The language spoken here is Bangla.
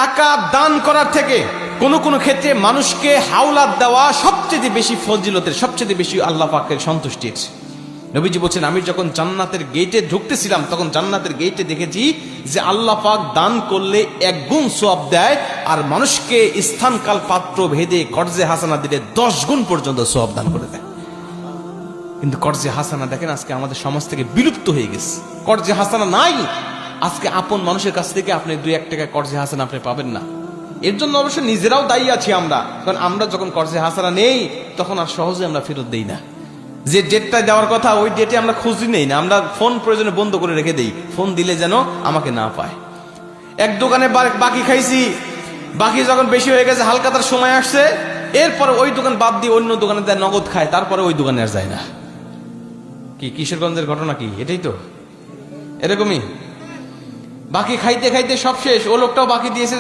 টাকা দান করার থেকে কোন কোন ক্ষেত্রে মানুষকে হাওলাত দেওয়া সবচেয়ে বেশি ফজিলতের, সবচেয়ে বেশি আল্লাহ পাকের সন্তুষ্টির। নবীজি বলছেন, আমি যখন জান্নাতের গেটে ঢুকতেছিলাম তখন জান্নাতের গেটে দেখেছি যে আল্লাহ পাক দান করলে 1 গুণ সওয়াব দেয়, আর মানুষকে স্থান কাল পাত্র ভেদে কর্জে হাসানা দিলে 10 গুণ পর্যন্ত সওয়াব দান করে দেয়। কিন্তু কর্জে হাসানা দেখেন আজকে আমাদের সমাজ থেকে বিলুপ্ত হয়ে গেছে। কর্জে হাসানা নাই। আজকে আপন মানুষের কাছ থেকে আপনি 2-1 টাকা কর্জে হাসানা আপনি পাবেন না। এর জন্য অবশ্য নিজেরাও দায়ী আছি আমরা, কারণ আমরা যখন কর্জে হাসানা নেই তখন আর সহজে আমরা ফেরত দেই না। যে ডেটটা দেওয়ার কথা ওই ডেটে আমরা খুঁজি নেই না, আমরা ফোন প্রয়োজনে বন্ধ করে রেখে দেই, ফোন দিলে যেন আমাকে না পায়। এক দোকানে বাকি খাইছি, বাকি যখন বেশি হয়ে গেছে, হালকা তার সময় আসছে, এরপরে ওই দোকান বাদ দিয়ে অন্য দোকানে দেয়, নগদ খায়, তারপরে ওই দোকানে আর যায় না। কি কিশোরগঞ্জের ঘটনা কি এটাই তো? এরকমই বাকি খাইতে খাইতে সব শেষ, ও লোকটাও বাকি দিয়েছে।